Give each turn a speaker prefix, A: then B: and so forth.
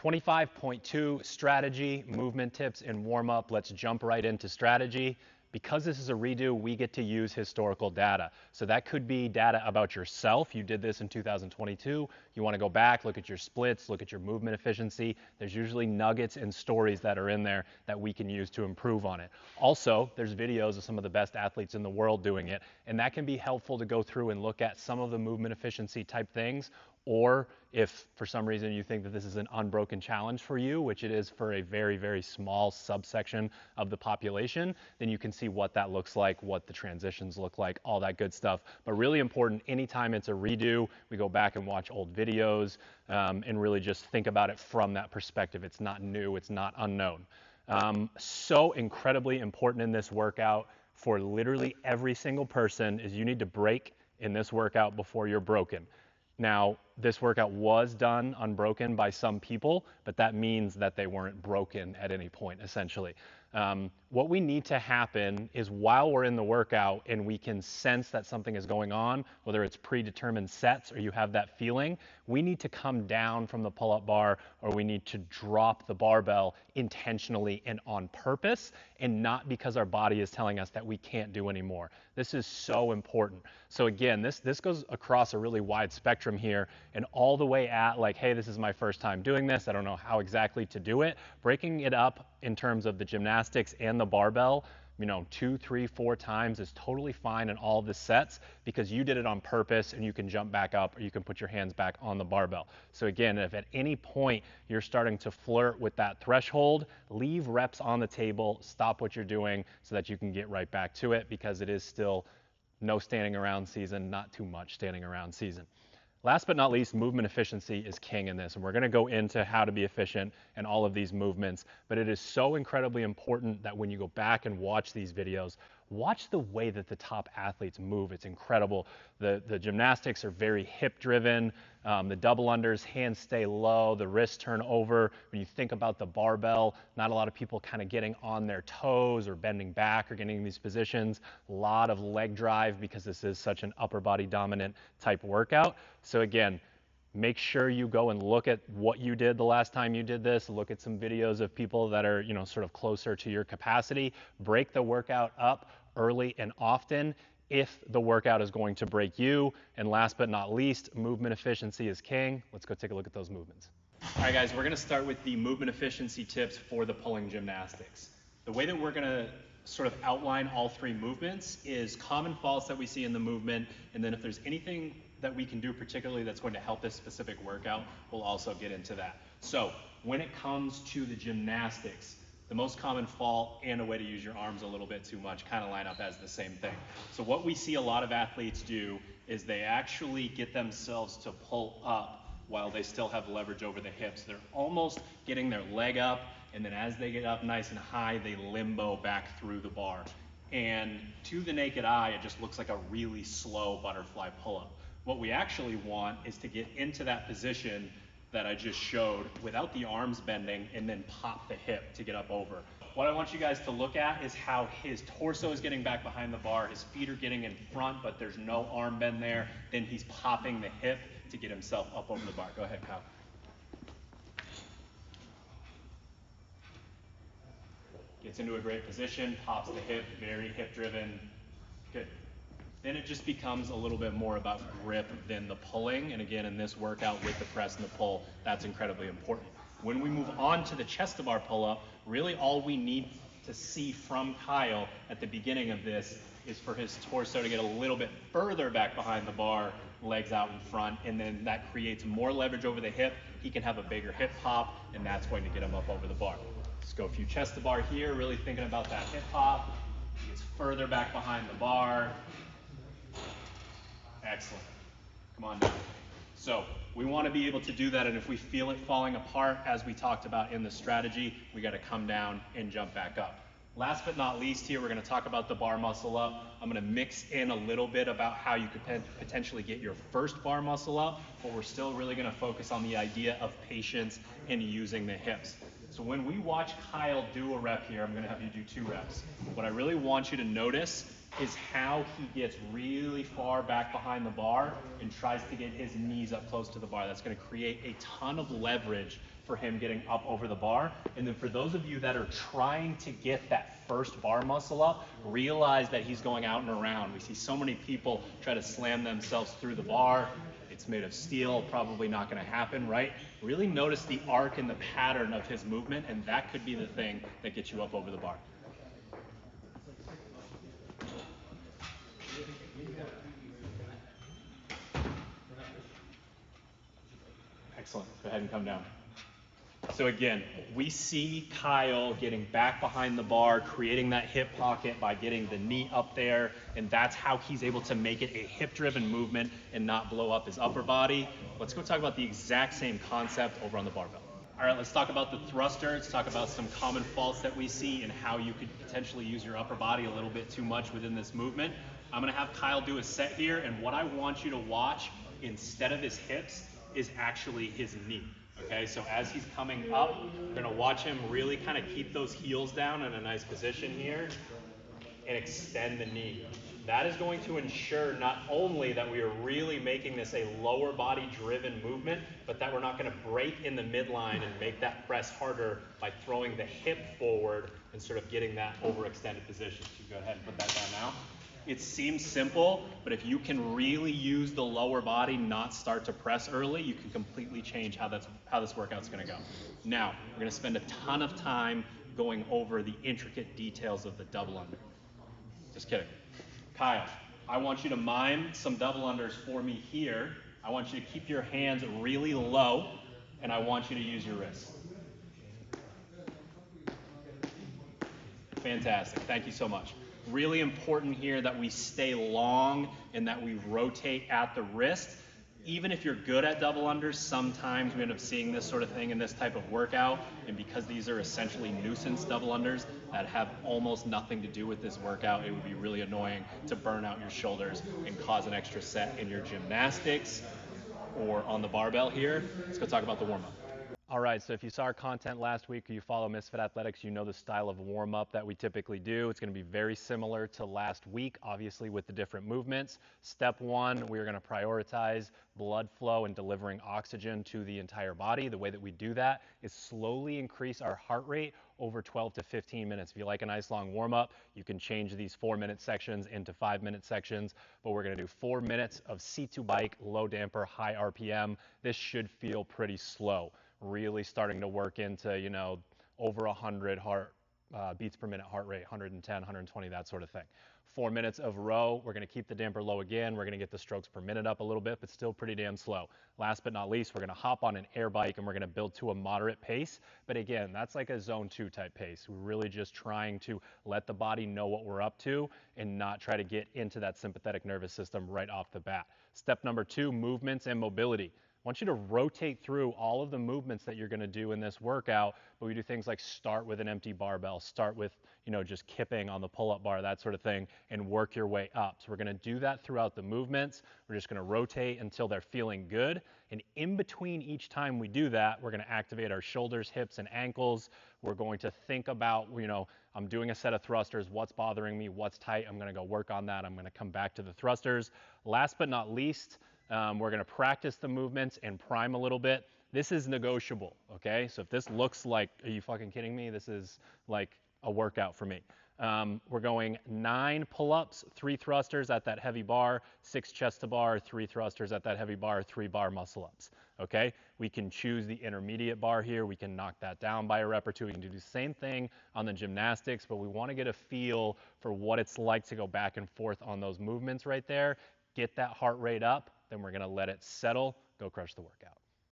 A: 25.2 strategy, movement tips, and warm up. Let's jump right into strategy. Because this is a redo, we get to use historical data. So that could be data about yourself. You did this in 2022. You want to go back, look at your splits, look at your movement efficiency. There's usually nuggets and stories that are in there that we can use to improve on it. Also, there's videos of some of the best athletes in the world doing it, and that can be helpful to go through and look at some of the movement efficiency type things. Or if for some reason you think that this is an unbroken challenge for you, which it is for a very, very small subsection of the population, then you can see what that looks like, what the transitions look like, all that good stuff. But really important, anytime it's a redo, we go back and watch old videos and really just think about it from that perspective. It's not new, it's not unknown. So incredibly important in this workout for literally every single person is you need to break in this workout before you're broken. Now, this workout was done unbroken by some people, but that means that they weren't broken at any point, essentially. What we need to happen is while we're in the workout and we can sense that something is going on, whether it's predetermined sets or you have that feeling, we need to come down from the pull-up bar or we need to drop the barbell intentionally and on purpose and not because our body is telling us that we can't do anymore. This is so important. So again, this goes across a really wide spectrum here and all the way at like, hey, this is my first time doing this. I don't know how exactly to do it. Breaking it up in terms of the gymnastics and the barbell, 2, 3, 4 times is totally fine in all of the sets because you did it on purpose and you can jump back up or you can put your hands back on the barbell. So again, if at any point you're starting to flirt with that threshold, leave reps on the table, stop what you're doing so that you can get right back to it because it is still no standing around season, not too much standing around season. Last but not least, movement efficiency is king in this, and we're going to go into how to be efficient in all of these movements, but it is so incredibly important that when you go back and watch these videos, watch the way that the top athletes move. It's incredible. The gymnastics are very hip-driven. The double unders, hands stay low, the wrists turn over. When you think about the barbell, not a lot of people kind of getting on their toes or bending back or getting in these positions. A lot of leg drive because this is such an upper body dominant type workout. So again, make sure you go and look at what you did the last time you did this. Look at some videos of people that are, sort of closer to your capacity. Break the workout up early and often if the workout is going to break you. And last but not least, movement efficiency is king. Let's go take a look at those movements. All right, guys, we're going to start with the movement efficiency tips for the pulling gymnastics. The way that we're going to sort of outline all 3 movements is common faults that we see in the movement, and then if there's anything that we can do particularly that's going to help this specific workout, we'll also get into that. So when it comes to the gymnastics, the most common fault and a way to use your arms a little bit too much kind of line up as the same thing. So what we see a lot of athletes do is they actually get themselves to pull up while they still have leverage over the hips. They're almost getting their leg up, and then as they get up nice and high, they limbo back through the bar. And to the naked eye, it just looks like a really slow butterfly pull-up. What we actually want is to get into that position that I just showed without the arms bending and then pop the hip to get up over. What I want you guys to look at is how his torso is getting back behind the bar, his feet are getting in front, but there's no arm bend there. Then he's popping the hip to get himself up over the bar. Go ahead, Kyle. Gets into a great position, pops the hip, very hip driven. Good. Then it just becomes a little bit more about grip than the pulling. And again, in this workout with the press and the pull, that's incredibly important. When we move on to the chest to bar pull-up, really all we need to see from Kyle at the beginning of this is for his torso to get a little bit further back behind the bar, legs out in front, and then that creates more leverage over the hip. He can have a bigger hip pop, and that's going to get him up over the bar. Let's go a few chest to bar here, really thinking about that hip pop. He gets further back behind the bar. Excellent. Come on down. So we want to be able to do that, and if we feel it falling apart, as we talked about in the strategy, we got to come down and jump back up. Last but not least here, we're going to talk about the bar muscle up. I'm going to mix in a little bit about how you could potentially get your first bar muscle up, but we're still really going to focus on the idea of patience and using the hips. So when we watch Kyle do a rep here, I'm going to have you do 2 reps. What I really want you to notice is how he gets really far back behind the bar and tries to get his knees up close to the bar. That's going to create a ton of leverage for him getting up over the bar. And then for those of you that are trying to get that first bar muscle up, realize that he's going out and around. We see so many people try to slam themselves through the bar. It's made of steel, probably not going to happen, right? Really notice the arc and the pattern of his movement, and that could be the thing that gets you up over the bar. Excellent. Go ahead and come down. So again, we see Kyle getting back behind the bar, creating that hip pocket by getting the knee up there, and that's how he's able to make it a hip-driven movement and not blow up his upper body. Let's go talk about the exact same concept over on the barbell. All right, let's talk about the thruster. Let's talk about some common faults that we see and how you could potentially use your upper body a little bit too much within this movement. I'm gonna have Kyle do a set here, and what I want you to watch instead of his hips is actually his knee. Okay, so as he's coming up, you're gonna watch him really kind of keep those heels down in a nice position here and extend the knee. That is going to ensure not only that we are really making this a lower body driven movement, but that we're not gonna break in the midline and make that press harder by throwing the hip forward and sort of getting that overextended position. So go ahead and put that down now. It seems simple, but if you can really use the lower body, not start to press early, you can completely change how this workout's gonna go. Now, we're gonna spend a ton of time going over the intricate details of the double under. Just kidding. Kyle, I want you to mime some double unders for me here. I want you to keep your hands really low, and I want you to use your wrists. Fantastic, thank you so much. Really important here that we stay long and that we rotate at the wrist. Even if you're good at double unders, sometimes we end up seeing this sort of thing in this type of workout. And because these are essentially nuisance double unders that have almost nothing to do with this workout, it would be really annoying to burn out your shoulders and cause an extra set in your gymnastics or on the barbell here. Let's go talk about the warm-up. All right, so if you saw our content last week or you follow Misfit Athletics, you know the style of warm-up that we typically do. It's going to be very similar to last week, obviously with the different movements. Step one, we're going to prioritize blood flow and delivering oxygen to the entire body. The way that we do that is slowly increase our heart rate over 12 to 15 minutes. If you like a nice long warm-up, you can change these 4-minute sections into 5-minute sections, but we're going to do 4 minutes of C2 bike, low damper, high RPM. This should feel pretty slow. Really starting to work into, you know, over 100 beats per minute heart rate, 110, 120, that sort of thing. 4 minutes of row, we're gonna keep the damper low again, we're gonna get the strokes per minute up a little bit, but still pretty damn slow. Last but not least, we're gonna hop on an air bike and we're gonna build to a moderate pace, but again, that's like a zone 2 type pace. We're really just trying to let the body know what we're up to and not try to get into that sympathetic nervous system right off the bat. Step number 2, movements and mobility. I want you to rotate through all of the movements that you're going to do in this workout, but we do things like start with an empty barbell, start with, you know, just kipping on the pull-up bar, that sort of thing, and work your way up. So we're going to do that throughout the movements. We're just going to rotate until they're feeling good. And in between each time we do that, we're going to activate our shoulders, hips, and ankles. We're going to think about, you know, I'm doing a set of thrusters, what's bothering me, what's tight, I'm going to go work on that. I'm going to come back to the thrusters. Last but not least, we're going to practice the movements and prime a little bit. This is negotiable, okay? So if this looks like, are you fucking kidding me? This is like a workout for me. We're going 9 pull-ups, 3 thrusters at that heavy bar, 6 chest to bar, 3 thrusters at that heavy bar, 3 bar muscle-ups, okay? We can choose the intermediate bar here. We can knock that down by a rep or 2. We can do the same thing on the gymnastics, but we want to get a feel for what it's like to go back and forth on those movements right there. Get that heart rate up. Then we're going to let it settle, go crush the workout.